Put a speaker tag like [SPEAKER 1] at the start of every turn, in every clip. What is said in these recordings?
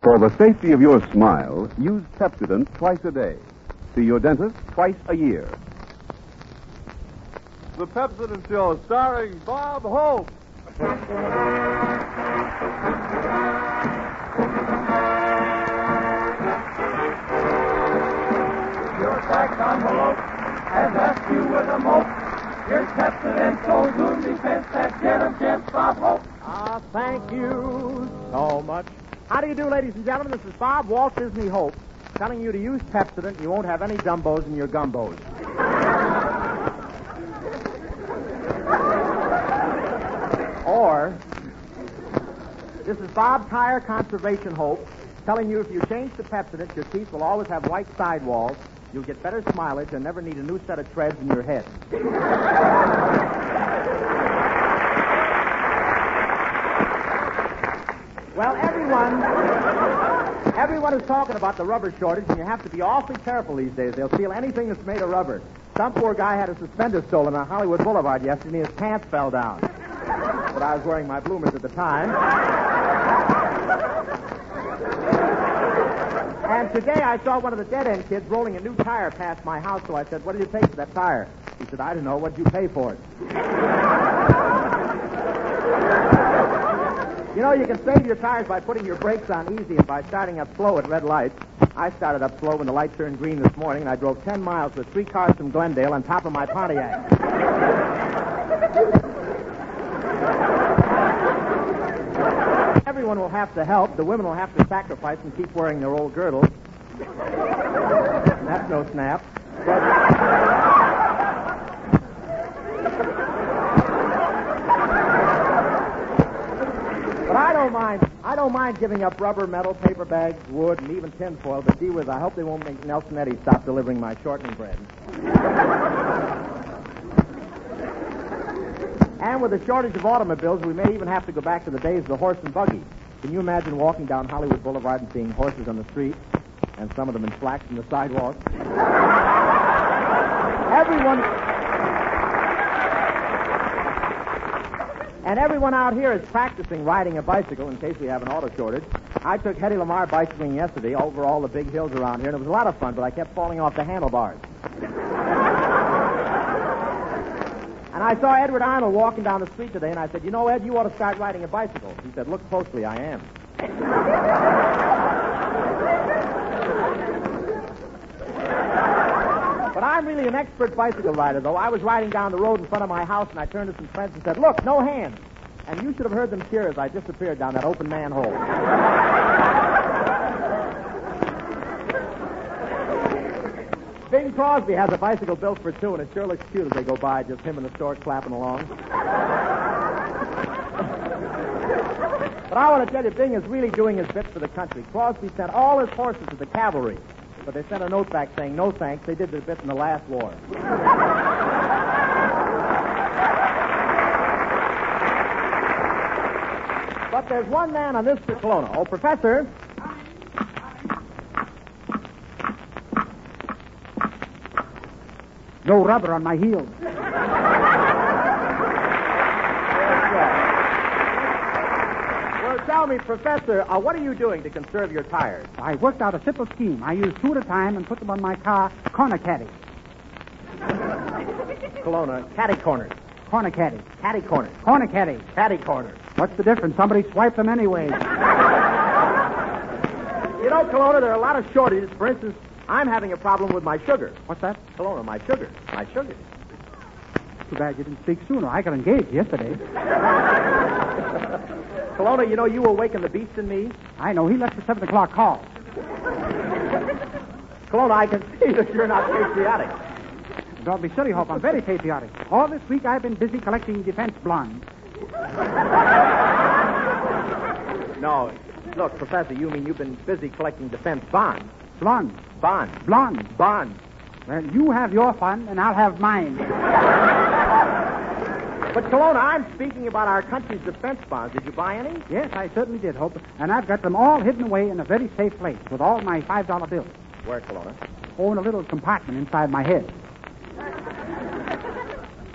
[SPEAKER 1] For the safety of your smile, use Pepsodent twice a day. See your dentist twice a year.
[SPEAKER 2] The Pepsodent Show, starring Bob Hope.
[SPEAKER 3] Your tax envelope has left you with a mope. Here's Pepsodent Soul Gloom Defense that get a chance, Bob Hope.
[SPEAKER 4] Thank you so much. How do you do, ladies and gentlemen? This is Bob, Walt Disney Hope, telling you to use Pepsodent. You won't have any dumbos in your gumbos. Or, this is Bob Tire Conservation Hope, telling you if you change to Pepsodent, your teeth will always have white sidewalls, you'll get better smilage, and never need a new set of treads in your head. Well, everyone is talking about the rubber shortage, and you have to be awfully careful these days. They'll steal anything that's made of rubber. Some poor guy had a suspender stolen on Hollywood Boulevard yesterday, and his pants fell down. But I was wearing my bloomers at the time. And today I saw one of the dead-end kids rolling a new tire past my house, so I said, "What did you take for that tire?" He said, "I don't know. What did you pay for it?" You know, you can save your tires by putting your brakes on easy and by starting up slow at red lights. I started up slow when the light turned green this morning, and I drove 10 miles with 3 cars from Glendale on top of my Pontiac. Everyone will have to help. The women will have to sacrifice and keep wearing their old girdles. That's no snap. But I don't mind giving up rubber, metal, paper bags, wood, and even tinfoil. But gee whiz, I hope they won't make Nelson Eddy stop delivering my shortening bread. And with the shortage of automobiles, we may even have to go back to the days of the horse and buggy. Can you imagine walking down Hollywood Boulevard and seeing horses on the street, and some of them in slacks on the sidewalk? Everyone out here is practicing riding a bicycle in case we have an auto shortage. I took Hedy Lamarr bicycling yesterday over all the big hills around here, and it was a lot of fun, but I kept falling off the handlebars. And I saw Edward Arnold walking down the street today, and I said, "You know, Ed, you ought to start riding a bicycle." He said, "Look closely, I am." But I'm really an expert bicycle rider, though. I was riding down the road in front of my house, and I turned to some friends and said, "Look, no hands." And you should have heard them cheer as I disappeared down that open manhole. Bing Crosby has a bicycle built for two, and it sure looks cute as they go by, just him in the store clapping along. But I want to tell you, Bing is really doing his bit for the country. Crosby sent all his horses to the cavalry, but they sent a note back saying, "No thanks, they did their bit in the last war." But there's one man on this Kelowna. Oh, Professor.
[SPEAKER 5] No rubber on my heels.
[SPEAKER 4] Well, tell me, Professor, what are you doing to conserve your tires?
[SPEAKER 5] I worked out a simple scheme. I use 2 at a time and put them on my car corner caddy.
[SPEAKER 4] Kelowna, caddy corners.
[SPEAKER 5] Corner caddy.
[SPEAKER 4] Caddy corners.
[SPEAKER 5] Corner caddy.
[SPEAKER 4] Caddy corners.
[SPEAKER 5] What's the difference? Somebody swiped them anyway.
[SPEAKER 4] You know, Kelowna, there are a lot of shortages. For instance, I'm having a problem with my sugar.
[SPEAKER 5] What's that?
[SPEAKER 4] Kelowna, my sugar. My sugar.
[SPEAKER 5] Too bad you didn't speak sooner. I got engaged yesterday.
[SPEAKER 4] Kelowna, you know, you awakened the beast in me.
[SPEAKER 5] I know. He left the 7 o'clock call.
[SPEAKER 4] Kelowna, I can see that you're not patriotic.
[SPEAKER 5] Don't be silly, Hope. I'm very patriotic. All this week I've been busy collecting defense blondes.
[SPEAKER 4] No. Look, Professor, you mean you've been busy collecting defense bonds.
[SPEAKER 5] Blondes.
[SPEAKER 4] Bonds.
[SPEAKER 5] Blondes.
[SPEAKER 4] Bonds.
[SPEAKER 5] Well, you have your fun, and I'll have mine.
[SPEAKER 4] But, Kelowna, I'm speaking about our country's defense bonds. Did you buy any?
[SPEAKER 5] Yes, I certainly did, Hope. And I've got them all hidden away in a very safe place with all my $5 bills.
[SPEAKER 4] Where, Kelowna?
[SPEAKER 5] Oh, in a little compartment inside my head.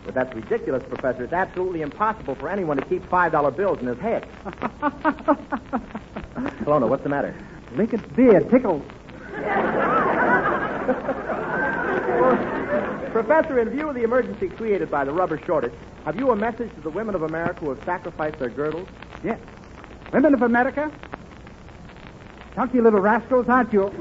[SPEAKER 4] But that's ridiculous, Professor. It's absolutely impossible for anyone to keep $5 bills in his head. Kelowna, what's the matter?
[SPEAKER 5] Lincoln's beard tickles.
[SPEAKER 4] Professor, in view of the emergency created by the rubber shortage, have you a message to the women of America who have sacrificed their girdles?
[SPEAKER 5] Yes. Women of America, chunky little rascals, aren't you?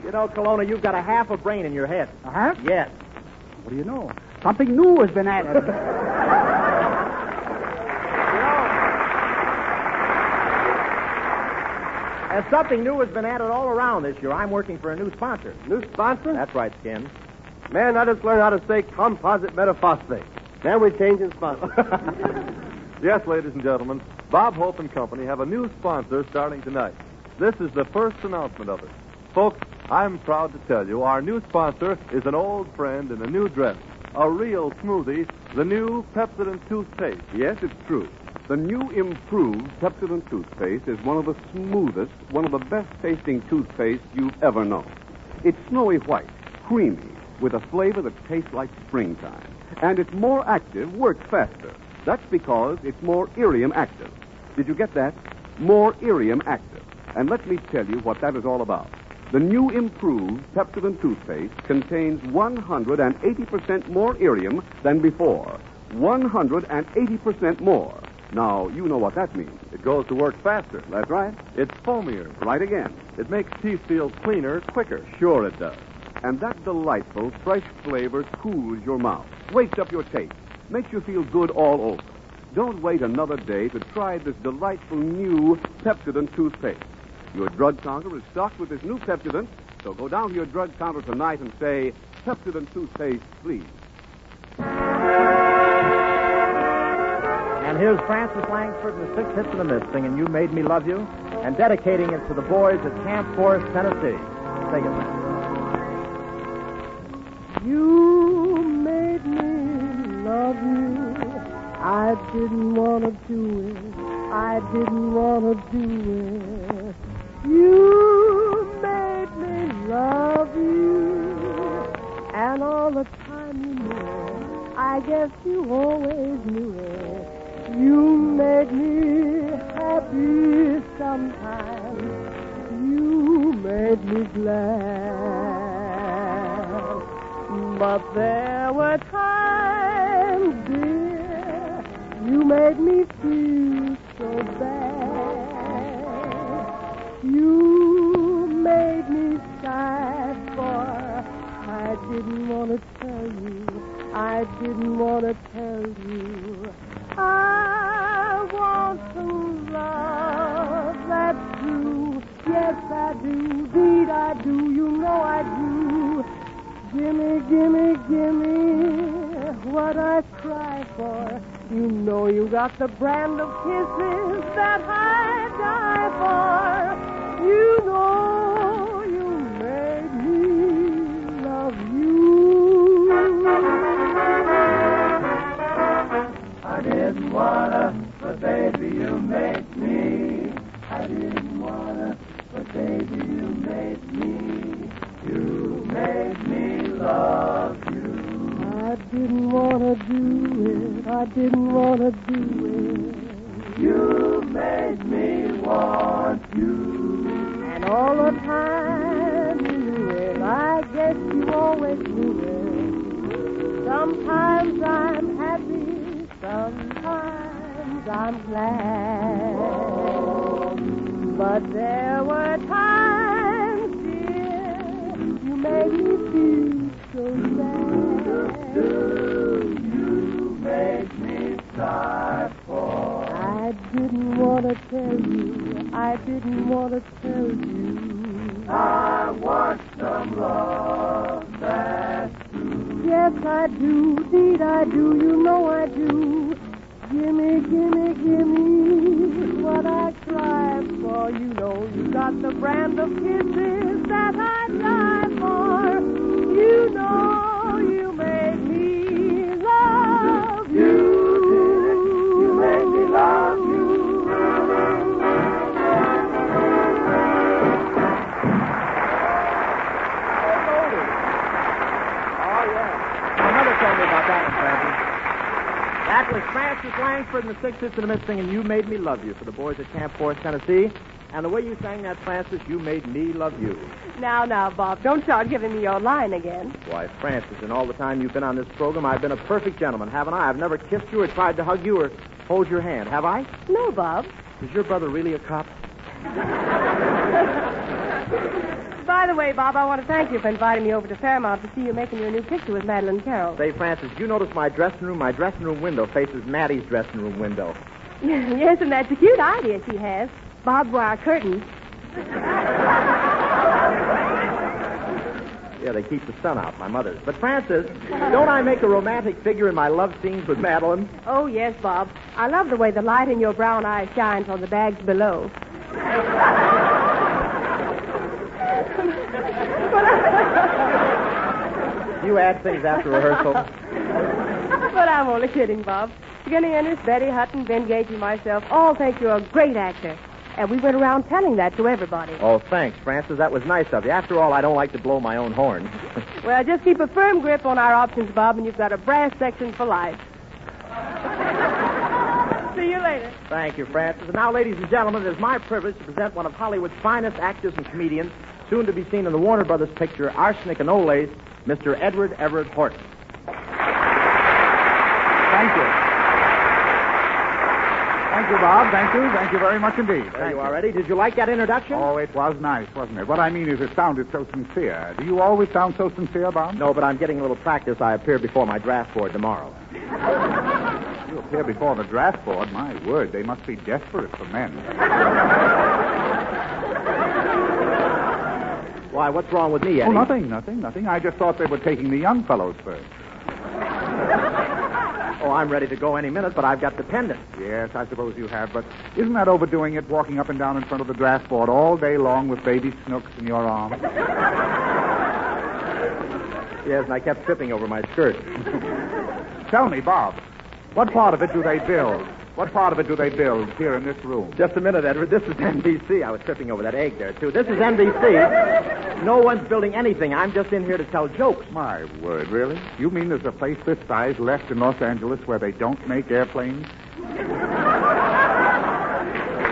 [SPEAKER 4] You know, Kelowna, you've got a half a brain in your head.
[SPEAKER 5] A half?
[SPEAKER 4] Yes.
[SPEAKER 5] What do you know? Something new has been added.
[SPEAKER 4] And something new has been added all around this year. I'm working for a new sponsor.
[SPEAKER 2] New sponsor?
[SPEAKER 4] That's right, Skin.
[SPEAKER 2] Man, I just learned how to say composite metaphosphate. Then we change in sponsor. Yes, ladies and gentlemen, Bob Hope and Company have a new sponsor starting tonight. This is the first announcement of it. Folks, I'm proud to tell you our new sponsor is an old friend in a new dress. A real smoothie, the new Pepsodent toothpaste.
[SPEAKER 1] Yes, it's true. The new improved Pepsodent toothpaste is one of the smoothest, one of the best-tasting toothpaste you've ever known. It's snowy white, creamy, with a flavor that tastes like springtime. And it's more active, works faster. That's because it's more irium active. Did you get that? More irium active. And let me tell you what that is all about. The new improved Pepsodent toothpaste contains 180% more irium than before. 180% more. Now, you know what that means.
[SPEAKER 2] It goes to work faster.
[SPEAKER 1] That's right.
[SPEAKER 2] It's foamier.
[SPEAKER 1] Right again.
[SPEAKER 2] It makes teeth feel cleaner quicker.
[SPEAKER 1] Sure it does. And that delightful, fresh flavor cools your mouth, wakes up your taste, makes you feel good all over. Don't wait another day to try this delightful new Pepsodent toothpaste. Your drug counter is stocked with this new Pepsodent, so go down to your drug counter tonight and say, Pepsodent toothpaste, please.
[SPEAKER 4] And here's Francis Langsford and the Six Hits and a Miss singing You Made Me Love You and dedicating it to the boys at Camp Forest, Tennessee. Sing it, man.
[SPEAKER 6] You made me love you. I didn't want to do it. I didn't want to do it. You made me love you. And all the time you knew it. I guess you always knew it. You made me happy sometimes. You made me glad. But there were times, dear, you made me feel so bad. You made me sigh, for I didn't want to tell you. I didn't want to tell you. I want some love that's true. Yes, I do. Indeed, I do. You know I do. Gimme, gimme, gimme what I cry for. You know you got the brand of kisses that I die for. You know you made me love you.
[SPEAKER 3] I didn't wanna, but baby, you made me. I didn't wanna, but baby, you made me. You made me love you.
[SPEAKER 6] I didn't want to do it. I didn't want to do it.
[SPEAKER 3] You made me want you.
[SPEAKER 6] And all the time you knew it. I guess you always knew it. Sometimes I'm happy. Sometimes I'm glad. But there were times, dear, you made me feel so sad.
[SPEAKER 3] You made me sigh for.
[SPEAKER 6] I didn't want to tell you. I didn't want to tell you.
[SPEAKER 3] I want some love that's true.
[SPEAKER 6] Yes, I do. Indeed, I do. You know I do. Gimme, gimme, gimme what I cry for. You know you got the brand of kisses that I die for. You know you made me love you.
[SPEAKER 3] You made me love you.
[SPEAKER 4] Oh, yeah. My mother told me about that one, Francis. That was Francis Langford and the Sixers in the Mist singing You Made Me Love You for the boys at Camp Forest, Tennessee. And the way you sang that, Francis, you made me love you.
[SPEAKER 6] Now, Bob, don't start giving me your line again.
[SPEAKER 4] Why, Francis, in all the time you've been on this program, I've been a perfect gentleman, haven't I? I've never kissed you or tried to hug you or hold your hand, have I?
[SPEAKER 6] No, Bob.
[SPEAKER 4] Is your brother really a cop?
[SPEAKER 6] By the way, Bob, I want to thank you for inviting me over to Fairmount to see you making your new picture with Madeline Carroll.
[SPEAKER 4] Say, Francis, you notice my dressing room window faces Maddie's dressing room window.
[SPEAKER 6] Yes, and that's a cute idea she has. Barbed wire curtains.
[SPEAKER 4] Yeah, they keep the sun out, my mother's. But, Francis, don't I make a romantic figure in my love scenes with Madeline?
[SPEAKER 6] Oh, yes, Bob. I love the way the light in your brown eyes shines on the bags below.
[SPEAKER 4] You add things after rehearsal.
[SPEAKER 6] But I'm only kidding, Bob. Skinny Ennis, Betty Hutton, Ben Gage, and myself all think you're a great actor. And we went around telling that to everybody.
[SPEAKER 4] Oh, thanks, Francis. That was nice of you. After all, I don't like to blow my own horn.
[SPEAKER 6] Well, just keep a firm grip on our options, Bob, and you've got a brass section for life. See you later.
[SPEAKER 4] Thank you, Francis. And now, ladies and gentlemen, it is my privilege to present one of Hollywood's finest actors and comedians, soon to be seen in the Warner Brothers picture Arsenic and Olays, Mr. Everett Horton.
[SPEAKER 5] Thank you. Thank you, Bob. Thank you. Thank you very much indeed.
[SPEAKER 4] There you are, Eddie. Did you like that introduction?
[SPEAKER 5] Oh, it was nice, wasn't it? What I mean is it sounded so sincere. Do you always sound so sincere, Bob?
[SPEAKER 4] No, but I'm getting a little practice. I appear before my draft board tomorrow.
[SPEAKER 5] You appear before the draft board. My word, they must be desperate for men.
[SPEAKER 4] Why, what's wrong with me, Eddie?
[SPEAKER 5] Oh, nothing. I just thought they were taking the young fellows first.
[SPEAKER 4] Oh, I'm ready to go any minute, but I've got dependents.
[SPEAKER 5] Yes, I suppose you have, but isn't that overdoing it, walking up and down in front of the draft board all day long with baby Snooks in your arms?
[SPEAKER 4] Yes, and I kept tripping over my skirt.
[SPEAKER 5] Tell me, Bob, what part of it do they build? What part of it do they build here in this room?
[SPEAKER 4] Just a minute, Edward. This is NBC. I was tripping over that egg there, too. This is NBC. No one's building anything. I'm just in here to tell jokes.
[SPEAKER 5] My word, really? You mean there's a place this size left in Los Angeles where they don't make airplanes?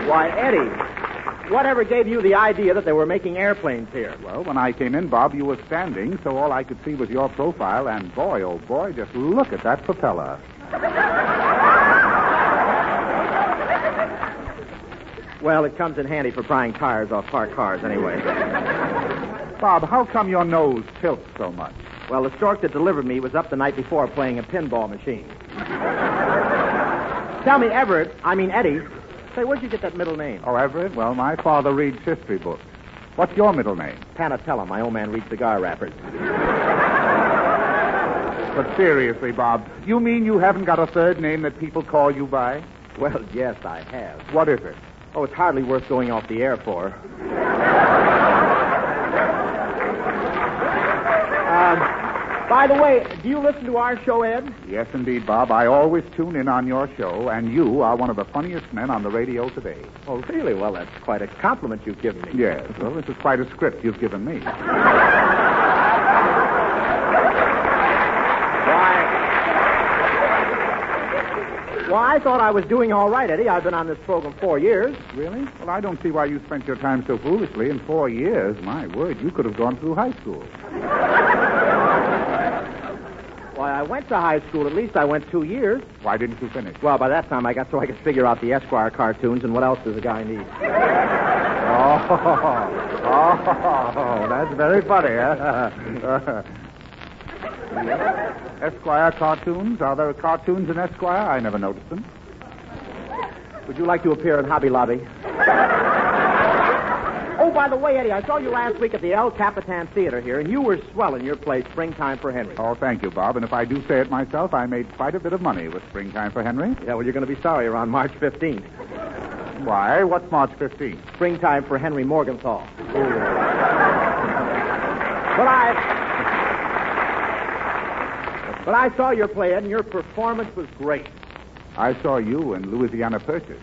[SPEAKER 4] Why, Eddie, whatever gave you the idea that they were making airplanes here?
[SPEAKER 5] Well, when I came in, Bob, you were standing, so all I could see was your profile, and boy, oh boy, just look at that propeller.
[SPEAKER 4] Well, it comes in handy for prying tires off parked cars anyway.
[SPEAKER 5] Bob, how come your nose tilts so much?
[SPEAKER 4] Well, the stork that delivered me was up the night before playing a pinball machine. Tell me, Eddie, say, where'd you get that middle name?
[SPEAKER 5] Oh, Everett? Well, my father reads history books. What's your middle name?
[SPEAKER 4] Panatella. My old man reads cigar wrappers.
[SPEAKER 5] But seriously, Bob, you mean you haven't got a third name that people call you by?
[SPEAKER 4] Well, yes, I have.
[SPEAKER 5] What is it?
[SPEAKER 4] Oh, it's hardly worth going off the air for. By the way, do you listen to our show, Ed?
[SPEAKER 5] Yes, indeed, Bob. I always tune in on your show, and you are one of the funniest men on the radio today.
[SPEAKER 4] Oh, really? Well, that's quite a compliment you've given me.
[SPEAKER 5] Yes. Well, this is quite a script you've given me.
[SPEAKER 4] Well, I thought I was doing all right, Eddie. I've been on this program 4 years.
[SPEAKER 5] Really? Well, I don't see why you spent your time so foolishly. In 4 years, my word, you could have gone through high school.
[SPEAKER 4] Why, I went to high school. At least I went 2 years.
[SPEAKER 5] Why didn't you finish?
[SPEAKER 4] Well, by that time I got so I could figure out the Esquire cartoons and what else does a guy need.
[SPEAKER 5] Oh, that's very funny, huh? Esquire cartoons? Are there cartoons in Esquire? I never noticed them.
[SPEAKER 4] Would you like to appear in Hobby Lobby? Oh, by the way, Eddie, I saw you last week at the El Capitan Theater here, and you were swell in your play, Springtime for Henry.
[SPEAKER 5] Oh, thank you, Bob. And if I do say it myself, I made quite a bit of money with Springtime for Henry.
[SPEAKER 4] Yeah, well, you're going to be sorry around March 15th.
[SPEAKER 5] Why? What's March 15th?
[SPEAKER 4] Springtime for Henry Morgenthau. But I saw your play, Ed, and your performance was great.
[SPEAKER 5] I saw you in Louisiana Purchase.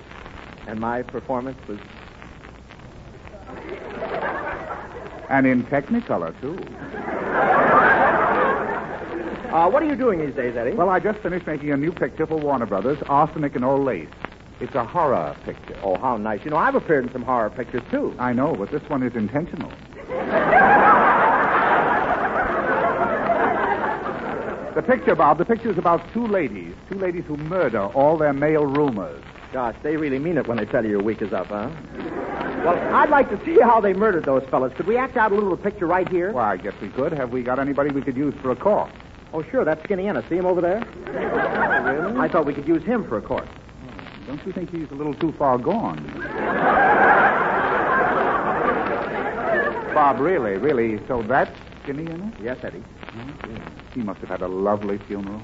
[SPEAKER 4] And my performance was...
[SPEAKER 5] And in Technicolor, too.
[SPEAKER 4] What are you doing these days, Eddie?
[SPEAKER 5] Well, I just finished making a new picture for Warner Brothers, Arsenic and Old Lace. It's a horror picture.
[SPEAKER 4] Oh, how nice. You know, I've appeared in some horror pictures, too.
[SPEAKER 5] I know, but this one is intentional. The picture, Bob, the picture is about two ladies who murder all their male roomers.
[SPEAKER 4] Gosh, they really mean it when they tell you your week is up, huh? Well, I'd like to see how they murdered those fellas. Could we act out a little picture right here?
[SPEAKER 5] Well, I guess we could. Have we got anybody we could use for a corpse?
[SPEAKER 4] Oh, sure, that's Skinny Ennis. See him over there? Oh, really? I thought we could use him for a corpse.
[SPEAKER 5] Don't you think he's a little too far gone? Bob, really, so that's Skinny Ennis?
[SPEAKER 4] Yes, Eddie.
[SPEAKER 5] He must have had a lovely funeral.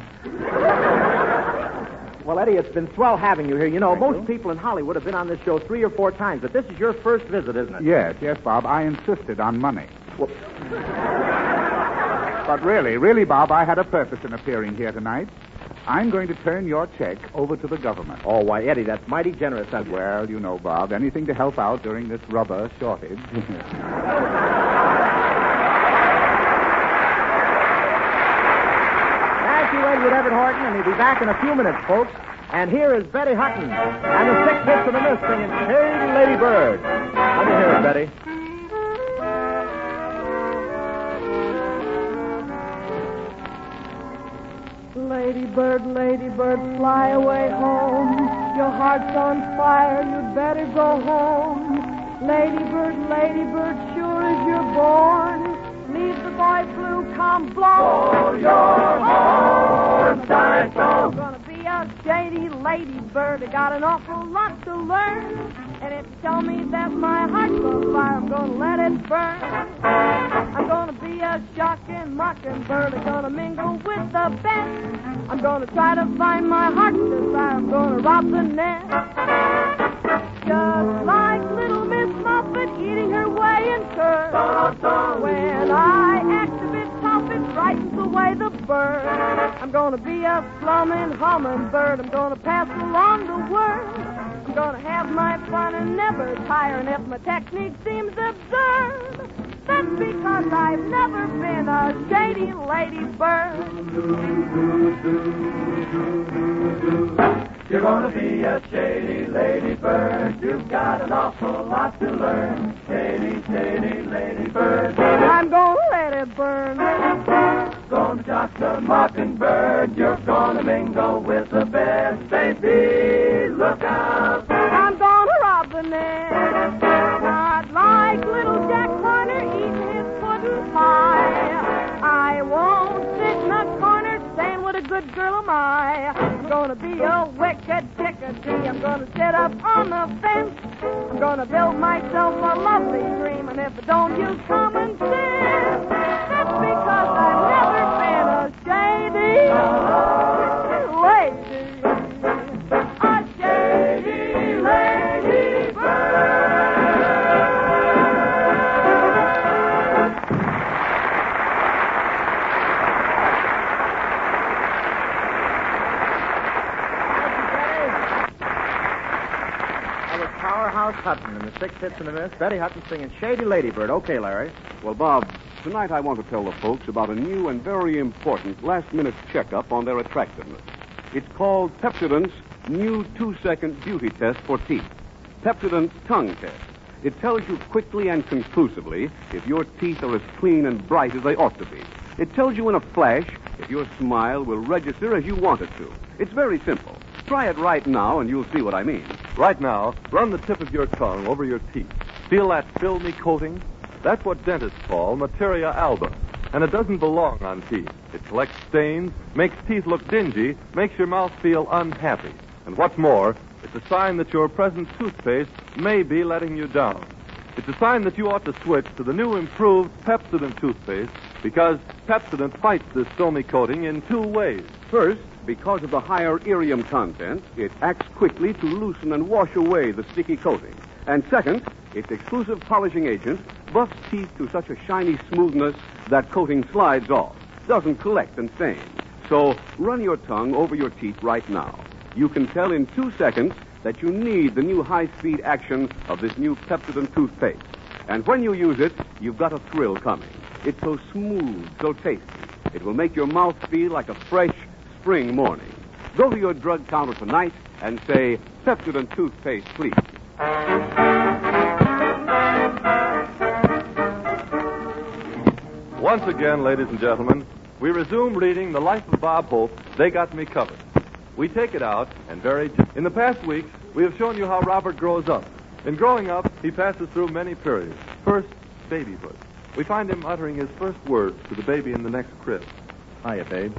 [SPEAKER 4] Well, Eddie, it's been swell having you here. You know,
[SPEAKER 5] Thank
[SPEAKER 4] most
[SPEAKER 5] you.
[SPEAKER 4] people in Hollywood have been on this show 3 or 4 times, but this is your first visit, isn't it?
[SPEAKER 5] Yes, Bob. I insisted on money.
[SPEAKER 4] Well,
[SPEAKER 5] But really, Bob, I had a purpose in appearing here tonight. I'm going to turn your check over to the government.
[SPEAKER 4] oh, why, Eddie, that's mighty generous of you.
[SPEAKER 5] Well, you know, Bob, anything to help out during this rubber shortage.
[SPEAKER 4] Thank you, Edward Everett Horton, and he'll be back in a few minutes, folks. And here is Betty Hutton and the 6 Hits of the Miss singing Shady Lady Bird. Let me hear it, Betty.
[SPEAKER 6] Lady bird, fly away home. Your heart's on fire, you'd better go home. Lady bird, sure as you're born, leave the boy blue, come blow your horn. I'm gonna be a shady lady bird. I got an awful lot to learn. And if you tell me that my heart's on fire, I'm gonna let it burn. I'm gonna be a shocking mockingbird. I'm gonna mingle with the best. I'm gonna try to find my heart's desire. I'm gonna rob the nest. Just like little Miss Muffet eating her way in curd. When I act a bit tough, it frightens away the bird. I'm gonna be a slumming hummingbird. I'm gonna pass along the word. I'm gonna have my fun and never tire. And if my technique seems absurd, that's because I've never been a shady lady bird.
[SPEAKER 3] You're gonna be a shady lady bird. You've got an awful lot to learn. Shady lady bird.
[SPEAKER 6] I'm gonna let it burn.
[SPEAKER 3] Gonna jock the mockingbird. You're gonna mingle with the best. Baby, look out.
[SPEAKER 6] I'm gonna rob the nest. Not like little Jack Horner eating his pudding pie. I won't sit in a corner saying what a good girl am I. I'm gonna be a wicked chickadee. I'm gonna sit up on the fence. I'm gonna build myself a lovely dream. And if I don't use common sense, that's because I've never been a shady lady. A shady lady
[SPEAKER 4] Powerhouse Hutton and the 6 Hits and the Miss. Betty Hutton singing Shady Ladybird. Okay, Larry.
[SPEAKER 1] Well, Bob, tonight I want to tell the folks about a new and very important last-minute checkup on their attractiveness. It's called Pepsodent's new 2-second beauty test for teeth. Pepsodent's tongue test. It tells you quickly and conclusively if your teeth are as clean and bright as they ought to be. It tells you in a flash if your smile will register as you want it to. It's very simple. Try it right now, and you'll see what I mean.
[SPEAKER 2] Right now, run the tip of your tongue over your teeth. Feel that filmy coating? That's what dentists call materia alba. And it doesn't belong on teeth. It collects stains, makes teeth look dingy, makes your mouth feel unhappy. And what's more, it's a sign that your present toothpaste may be letting you down. It's a sign that you ought to switch to the new improved Pepsodent toothpaste because Pepsodent fights this filmy coating in 2 ways.
[SPEAKER 1] First, because of the higher irium content, it acts quickly to loosen and wash away the sticky coating. And second, its exclusive polishing agent buffs teeth to such a shiny smoothness that coating slides off, doesn't collect and stain. So run your tongue over your teeth right now. You can tell in 2 seconds that you need the new high-speed action of this new Pepsodent toothpaste. And when you use it, you've got a thrill coming. It's so smooth, so tasty. It will make your mouth feel like a fresh spring morning. Go to your drug counter tonight and say, Pepsodent toothpaste, please.
[SPEAKER 2] Once again, ladies and gentlemen, we resume reading The Life of Bob Hope, They Got Me Covered. We take it out and in the past weeks, we have shown you how Robert grows up. In growing up, he passes through many periods. First, babyhood. We find him uttering his first words to the baby in the next crib.
[SPEAKER 4] Hiya, babe.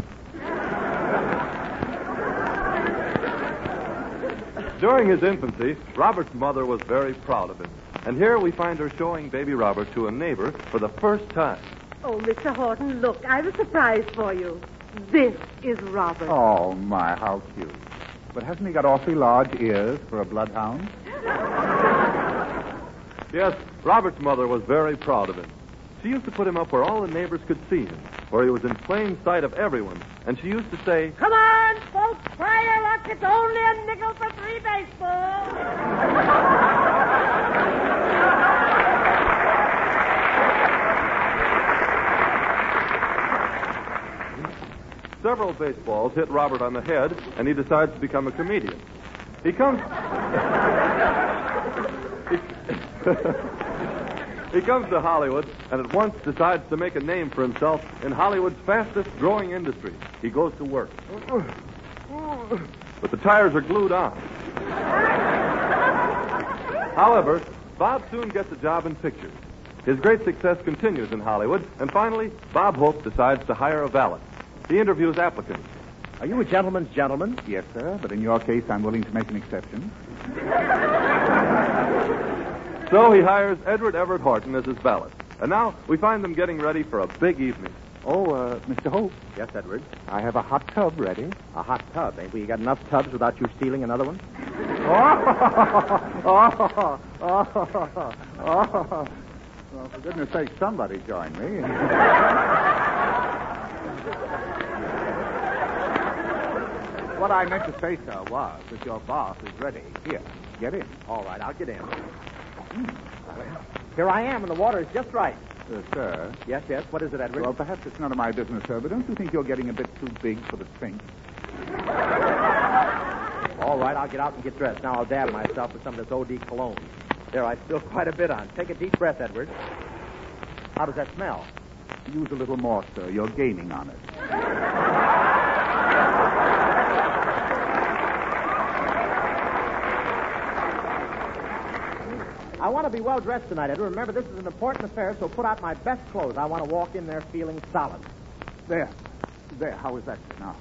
[SPEAKER 2] During his infancy, Robert's mother was very proud of him. And here we find her showing baby Robert to a neighbor for the first time.
[SPEAKER 7] Oh, Mr. Horton, look, I have a surprise for you. This is Robert.
[SPEAKER 5] Oh, my, how cute. But hasn't he got awfully large ears for a bloodhound?
[SPEAKER 2] Yes, Robert's mother was very proud of him. She used to put him up where all the neighbors could see him, where he was in plain sight of everyone. And she used to say,
[SPEAKER 7] Come on, folks, try your luck. It's only a nickel for 3 baseballs.
[SPEAKER 2] Several baseballs hit Robert on the head, and he decides to become a comedian. He comes to Hollywood and at once decides to make a name for himself in Hollywood's fastest-growing industry. He goes to work. But the tires are glued on. However, Bob soon gets a job in pictures. His great success continues in Hollywood, and finally, Bob Hope decides to hire a valet. He interviews applicants.
[SPEAKER 4] Are you a gentleman's gentleman?
[SPEAKER 5] Yes, sir, but in your case, I'm willing to make an exception.
[SPEAKER 2] So he hires Everett Horton as his valet. And now we find them getting ready for a big evening.
[SPEAKER 5] Oh, Mr. Hope,
[SPEAKER 4] Yes, Edward.
[SPEAKER 5] I have a hot tub ready.
[SPEAKER 4] A hot tub. Ain't we got enough tubs without you stealing another one?
[SPEAKER 5] Well, for goodness sake, somebody join me. What I meant to say, sir, was that your bath is ready. Here, get in.
[SPEAKER 4] All right, I'll get in. Here I am, and the water is just right.
[SPEAKER 5] Sir.
[SPEAKER 4] Yes, what is it, Edward?
[SPEAKER 5] Well, perhaps it's none of my business, sir, but don't you think you're getting a bit too big for the sink?
[SPEAKER 4] All right, I'll get out and get dressed. Now I'll dab myself with some of this OD cologne. There, I spilled quite a bit on. Take a deep breath, Edward. How does that smell?
[SPEAKER 5] Use a little more, sir. You're gaining on it.
[SPEAKER 4] I want to be well dressed tonight, Edward. Remember, this is an important affair, so put out my best clothes. I want to walk in there feeling solid.
[SPEAKER 5] There. How is that now?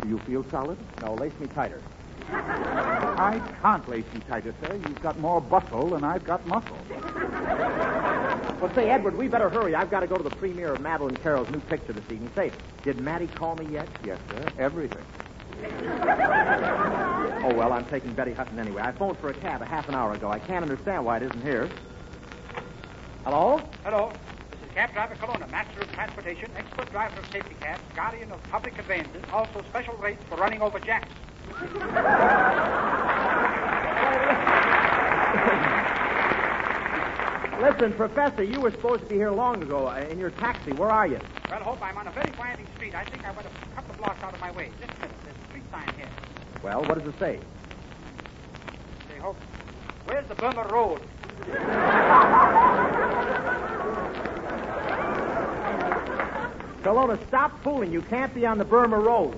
[SPEAKER 5] Do you feel solid?
[SPEAKER 4] No, lace me tighter.
[SPEAKER 5] I can't lace you tighter, sir. You've got more bustle than I've got muscle.
[SPEAKER 4] Well, say, Edward, we better hurry. I've got to go to the premiere of Madeline Carroll's new picture this evening. Say, did Maddie call me yet?
[SPEAKER 5] Yes, sir. Everything.
[SPEAKER 4] Oh, well, I'm taking Betty Hutton anyway. I phoned for a cab a half an hour ago. I can't understand why it isn't here. Hello?
[SPEAKER 8] Hello. This is Cab Driver Colonna, master of transportation, expert driver of safety cabs, guardian of public conveyances, also special rates for running over jacks.
[SPEAKER 4] Listen, Professor, you were supposed to be here long ago in your taxi. Where are you?
[SPEAKER 8] Well, Hope, I'm on a very winding street. I think I went a couple of blocks out of my way. Just a minute. There's a street sign here.
[SPEAKER 4] Well, what does it say?
[SPEAKER 8] Say, Hope, where's the Burma Road?
[SPEAKER 4] Colonna, stop fooling. You can't be on the Burma Road.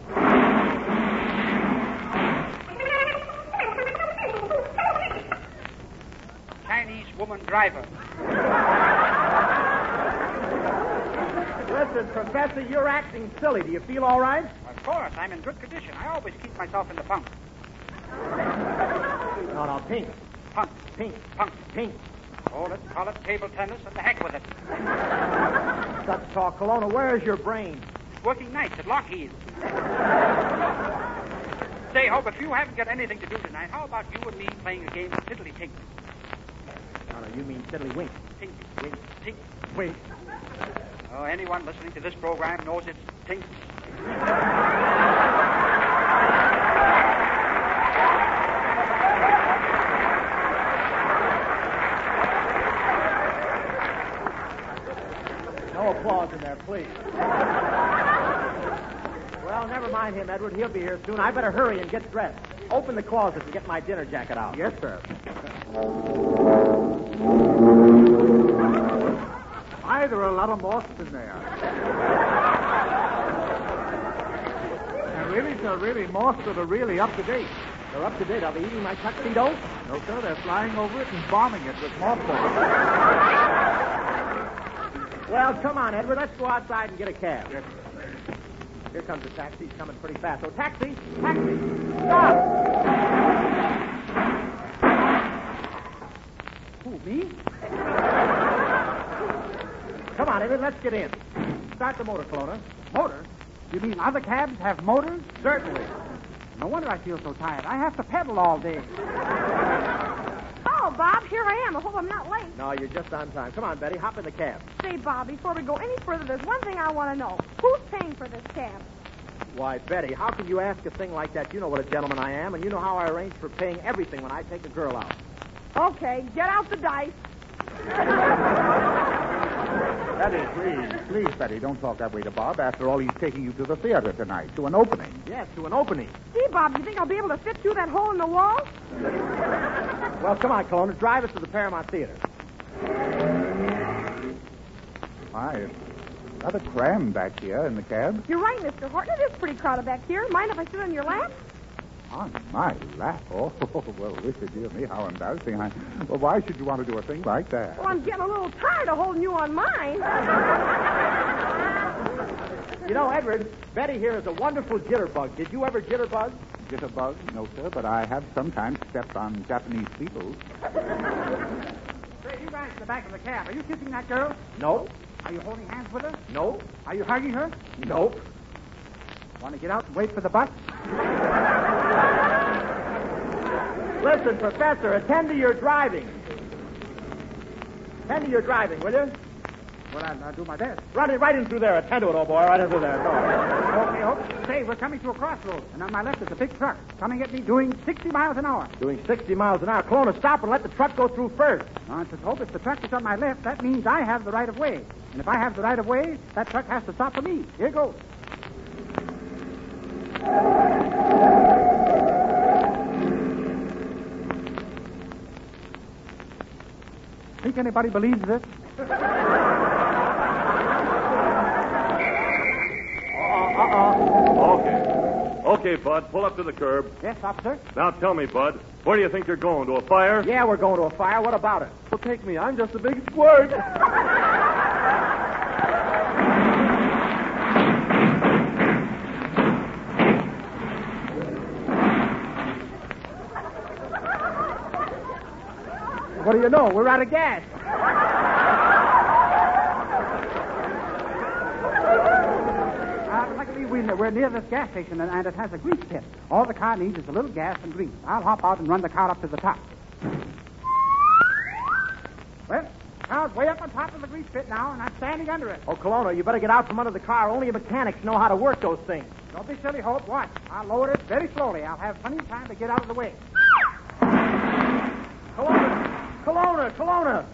[SPEAKER 8] Chinese woman driver.
[SPEAKER 4] Listen, Professor, you're acting silly. Do you feel all right?
[SPEAKER 8] Of course, I'm in good condition. I always keep myself in the funk.
[SPEAKER 4] No, pink.
[SPEAKER 8] Punk.
[SPEAKER 4] Pink.
[SPEAKER 8] Punk.
[SPEAKER 4] Pink.
[SPEAKER 8] Oh, let's call it table tennis and the heck with it.
[SPEAKER 4] Such talk. Colonna, where's your brain?
[SPEAKER 8] Working nights at Lockheed. Say, Hope, if you haven't got anything to do tonight, how about you and me playing a game of tiddly-tink?
[SPEAKER 4] No, you mean tiddly-wink.
[SPEAKER 8] Tink, wink, tink.
[SPEAKER 4] Wink.
[SPEAKER 8] Oh, anyone listening to this program knows it's tink.
[SPEAKER 4] No applause in there, please. mind him, Edward. He'll be here soon. I better hurry and get dressed. Open the closet and get my dinner jacket out.
[SPEAKER 5] Yes, sir. Why, there are a lot of moths in there. And really, sir, moths that are really up to date.
[SPEAKER 4] They're up to date. Are they eating my tuxedo?
[SPEAKER 5] No, sir, they're flying over it and bombing it with mothballs.
[SPEAKER 4] Well, come on, Edward. Let's go outside and get a cab.
[SPEAKER 5] Yes, sir.
[SPEAKER 4] Here comes the taxi. He's coming pretty fast. Oh, taxi! Taxi! Stop!
[SPEAKER 8] Who, me?
[SPEAKER 4] Come on, Edward. Let's get in. Start the motor, Kelowna.
[SPEAKER 8] Motor? You mean other cabs have motors?
[SPEAKER 4] Certainly.
[SPEAKER 8] No wonder I feel so tired. I have to pedal all day.
[SPEAKER 9] Oh, Bob, here I am. I hope I'm not late.
[SPEAKER 4] No, you're just on time. Come on, Betty. Hop in the cab.
[SPEAKER 9] Say, Bob, before we go any further, there's one thing I want to know. Who's paying for this cab?
[SPEAKER 4] Why, Betty, how can you ask a thing like that? You know what a gentleman I am, and you know how I arrange for paying everything when I take a girl out.
[SPEAKER 9] Okay, get out the dice.
[SPEAKER 5] Betty, please, Betty, don't talk that way to Bob. After all, he's taking you to the theater tonight, to an opening.
[SPEAKER 4] Yes, to an opening.
[SPEAKER 9] See, Bob, you think I'll be able to fit through that hole in the wall?
[SPEAKER 4] Well, come on, Kelowna. Drive us to the Paramount Theater.
[SPEAKER 5] Why, it's rather crammed back here in the cab.
[SPEAKER 9] You're right, Mr. Horton. It is pretty crowded back here. Mind if I sit on your lap?
[SPEAKER 5] On my lap? Oh, well, Richard, dear me, how embarrassing. Well, why should you want to do a thing like that?
[SPEAKER 9] Well, I'm getting a little tired of holding you on mine.
[SPEAKER 4] You know, Edward, Betty here is a wonderful jitterbug. Did you ever jitterbug?
[SPEAKER 5] Jitterbug? No, sir, but I have sometimes stepped on Japanese beetles.
[SPEAKER 8] Say, you guys in the back of the cab, are you kissing that girl?
[SPEAKER 4] No.
[SPEAKER 8] Are you holding hands with her?
[SPEAKER 4] No.
[SPEAKER 8] Are you hugging her?
[SPEAKER 4] Nope.
[SPEAKER 8] Want to get out and wait for the bus?
[SPEAKER 4] Listen, Professor, attend to your driving. Attend to your driving, will you?
[SPEAKER 8] Well, I'll do my best.
[SPEAKER 4] Run it right in through there. Attend to it, old boy. Right in through there. Go on.
[SPEAKER 8] Okay, Hope. Say, we're coming to a crossroads, and on my left is a big truck coming at me doing 60 miles an hour.
[SPEAKER 4] Doing 60 miles an hour. Kelowna, stop and let the truck go through first.
[SPEAKER 8] Nonsense, Hope. If the truck is on my left, that means I have the right of way. And if I have the right of way, that truck has to stop for me. Here goes. Think anybody believes this?
[SPEAKER 2] Okay, Bud, pull up to the curb.
[SPEAKER 8] Yes, officer.
[SPEAKER 2] Now tell me, Bud, where do you think you're going? To a fire?
[SPEAKER 4] Yeah, we're going to a fire. What about it?
[SPEAKER 2] Well, take me. I'm just a big squirt.
[SPEAKER 4] What do you know? We're out of gas.
[SPEAKER 8] Luckily, we're near this gas station, and it has a grease pit. All the car needs is a little gas and grease. I'll hop out and run the car up to the top. Well, car's way up on top of the grease pit now, and I'm standing under it.
[SPEAKER 4] Oh, Kelowna, you better get out from under the car. Only mechanics know how to work those things.
[SPEAKER 8] Don't be silly, Hope. Watch. I'll lower it very slowly. I'll have plenty of time to get out of the way.
[SPEAKER 4] Kelowna!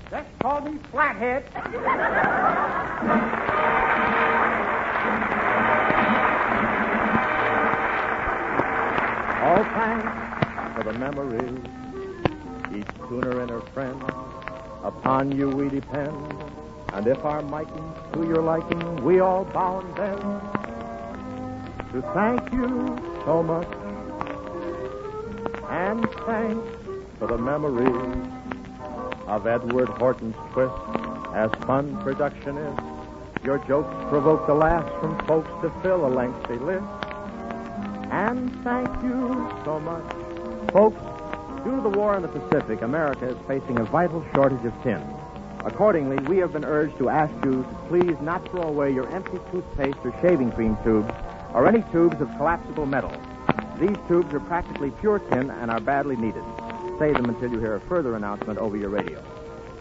[SPEAKER 8] Just call me Flathead.
[SPEAKER 4] All thanks for the memories, each tuner and her friend. Upon you we depend, and if our miking to your liking, we all bow and bend to thank you so much. And thanks for the memories of Edward Horton's twist, as fun production is. Your jokes provoke the laughs from folks to fill a lengthy list. And thank you so much. Folks, due to the war in the Pacific, America is facing a vital shortage of tin. Accordingly, we have been urged to ask you to please not throw away your empty toothpaste or shaving cream tubes or any tubes of collapsible metal. These tubes are practically pure tin and are badly needed. Save them until you hear a further announcement over your radio.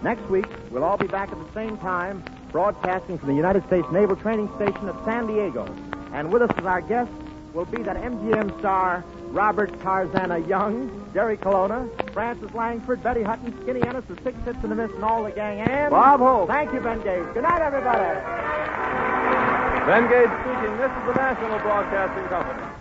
[SPEAKER 4] Next week, we'll all be back at the same time, broadcasting from the United States Naval Training Station at San Diego. And with us as our guests will be that MGM star, Robert Tarzana Young, Jerry Kelowna, Francis Langford, Betty Hutton, Skinny Ennis, the Six Hits and the Miss, and all the gang, and
[SPEAKER 2] Bob Hope.
[SPEAKER 4] Thank you, Ben Gage. Good night, everybody.
[SPEAKER 2] Ben Gage speaking. This is the National Broadcasting Company.